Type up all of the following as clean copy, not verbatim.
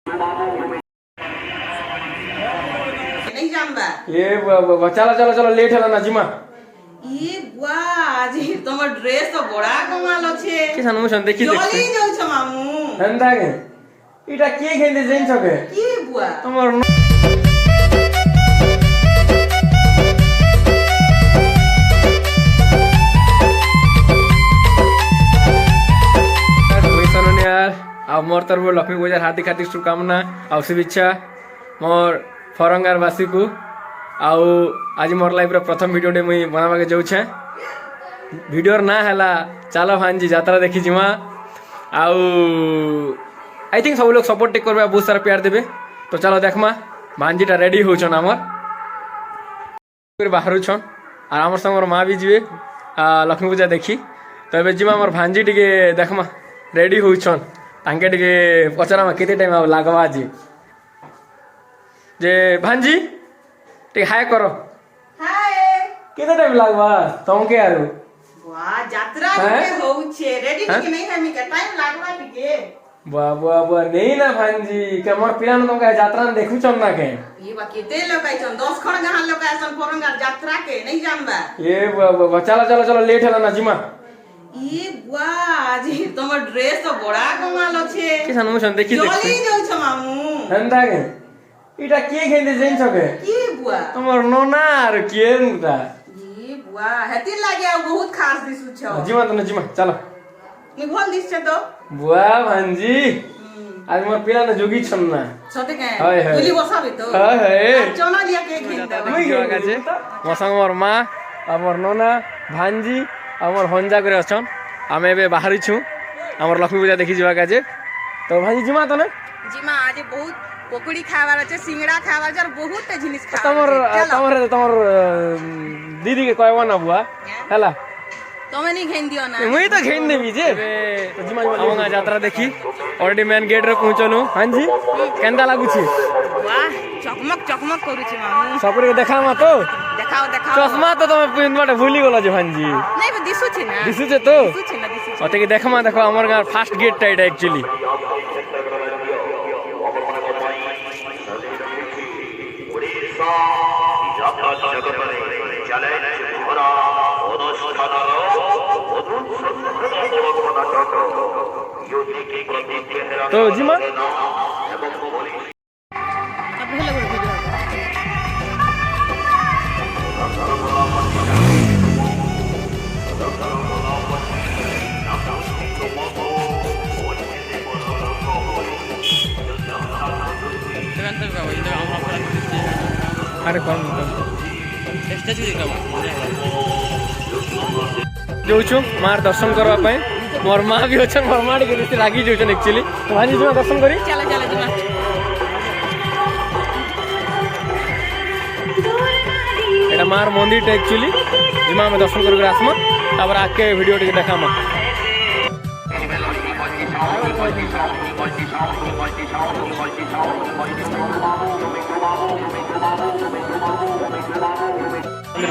नहीं जानबा ये चलो चलो चलो लेट है ना जिमा ये बुआ आज तमर ड्रेस तो बड़ा कमाल छे के सनमुशन देखि जल्दी जाउ छ मामू हंदा के इटा के खेंदे जैन छके की बुआ तमर आ मोर तरफ लक्ष्मी पूजा हार्दिक हार्दिक शुभकामना आ शुभेच्छा मोर फरंगार वासी को आउ आज मोर लाइफ रो प्रथम वीडियो डे मुई बनावा के जाउ छे वीडियो ना हला चलो भांजी यात्रा देखि जिमा आउ आई थिंक सब लोग सपोर्ट टेक करबे बहुत सारा प्यार देबे तो चलो देखमा भांजीटा रेडी हो छन हमर फिर बाहर छन और हमर संग मां भी जीवे लक्ष्मी पूजा देखी तो एबे जिमा हमर भांजी टिके देखमा रेडी हो छन तांके टिके पचरामा केते टाइम लागवा जी जे भांजी टिके हाय करो हाय केते टाइम लागवा तमके आरो वाह यात्रा के हो छे रेडी के नहीं है मी के टाइम लागवा टिके वाह वाह वाह नहीं ना भांजी के मोर पिलान तमका यात्रा न देखु छन ना के ये बा केते लोग आइ छन 10 खण गहां लोग आइ छन फरंगार यात्रा के नहीं जानबा ये वाह चलो चलो चलो लेट है ना जिमा ये बुआ आज तमर ड्रेस तो बड़ा कमाल छे के सनमुशन देखि जल्दी जाउ छ मामू हंदा के इटा के खेंदे जैन छके की बुआ तमर नोना आर के मुटा ये बुआ हेती लागे बहुत खास दिसु छ जिमा चलो नि भल दिस छ तो बुआ भांजी आज मोर पिलान जोगी छन ना सते के हाय हाय तुली बसाबे तो हाय हाय चना लिया के खेंदा मुई गाजे मोसंग मोर मां हमर नोना भांजी हमर हंजा करे अछन आमे बे बाहरी छु हमर लक्ष्मी पूजा देखि जीवा गाजे तो भांजी जिमा तो ने जिमा आज बहुत पकोड़ी खावार छै सिंगड़ा खावार छै और बहुत जिनिस खावार तमर तमर दीदी के कहवा ना बुआ हला तमे नहीं घेन दियो ना मुई तो घेन देबी जे तो जिमा हमगा यात्रा देखि ऑलरेडी मेन गेट रे पहुंचनु हांजी केंदा लागु छी वाह चकमक चकमक करू छी मामू सबरे देखा मा तो देखाओ देखाओ चश्मा तो तमे पिन बाटे भूली गेलो जे भांजी नहीं बे दिसु छी ना दिसु जे तो दिसु छी ना दिसु छी ओते के देखमा देखो हमर गार फास्ट गेट टाइट एक्चुअली तो जिमा अब हेलो वीडियो अरे कौन जाऊँ मार दर्शन करने मोर माँ भी अच्छे मोर माँ टे रागी जाऊन एक्चुअली भाजी जी दर्शन करी चलो चलो जिमा एटा मार मंदिर टे एक्चुअली जिमा हम दर्शन कर आसमा तापर आके वीडियो टे देखा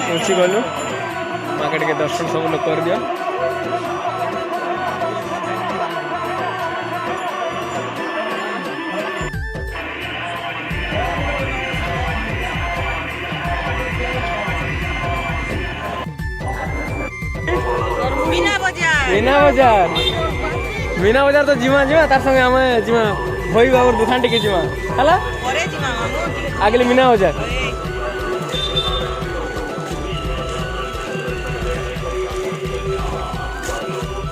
पहुँची गलु माँ के दर्शन सब लोग कर दिया मीना बजार तो जिमा जिमा तार संगे आमे जिमा भई बाबर दुकान टिके जिमा हला अरे जिमा मामू आगले मीना बजार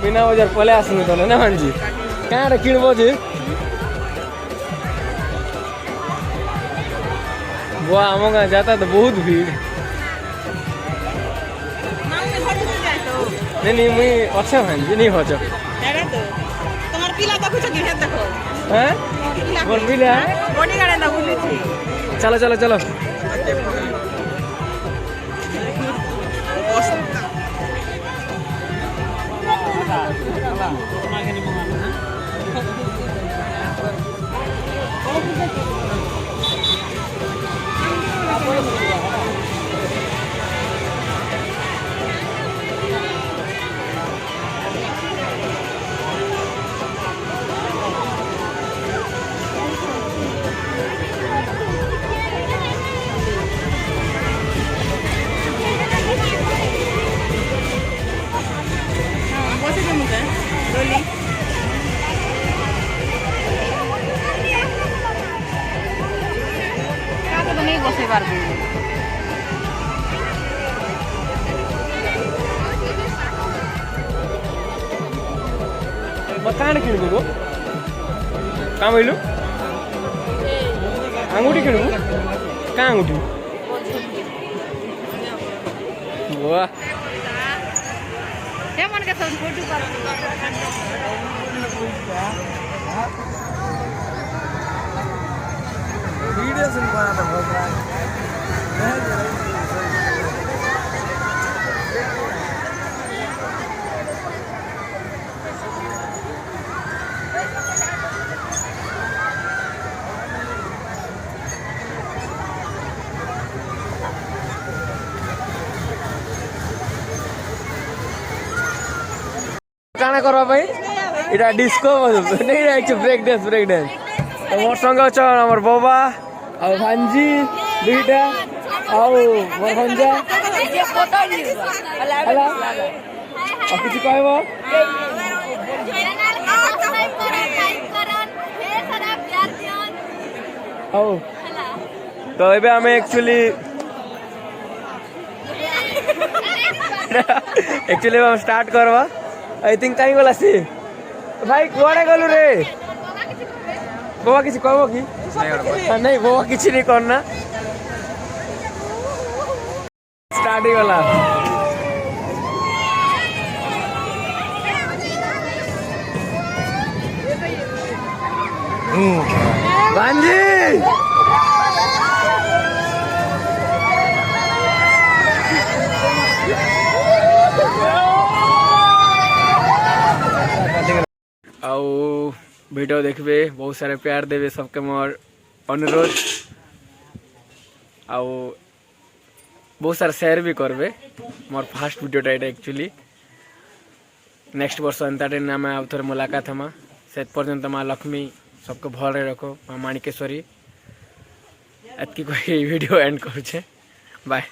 मीना बजार पले आसनु तो ना भांजी कहाँ रे किनबो जे बुआ हमगा जाता तो बहुत भीड़ मामू हट जाए तो नहीं मुई अच्छा भांजी नहीं हो जा अरे तो तुम्हार पिला देखो छ गिरे देखो हैं बोल पिला बॉडी गार्ड ना बोली थी चलो चलो चलो କାଣ କିଣିବୁ ଗୋ କାଁ କହିଲୁ ଆଙ୍ଗୁଠି କିଣିବୁ କାଁ ଆଙ୍ଗୁଠି वाह हे मन के सब फोटो पर वीडियो सुन पाना था बहुत काना करवा भाई इटा डिस्को नहीं एक्चुअली ब्रेक डांस तो मोर संग छ हमर बाबा आ भांजी दुईटा आ मोर भंजा हला आ किछि कहबो आओ तो एबे हमें एक्चुअली हम स्टार्ट करवा आई थिंक कहीं गला सी भाई कुआड़े गलु रे बाबा किसी कहबो कि नहीं बाबा किसी नहीं करना स्टार्ट ही गला भांजी आउ वीडियो देखबे बहुत सारे प्यार देवे सबके मोर अनुरोध आउ बहुत सारे शेयर भी करबे मोर फर्स्ट वीडियो टाइट एक्चुअली नेक्स्ट वर्ष अंताटे नाम आउ थोर मुलाकात हमा से पर्यंत माँ लक्ष्मी सबको भल रखो माँ माणिकेश्वरी एतकी कोई वीडियो एंड करूछे बाय।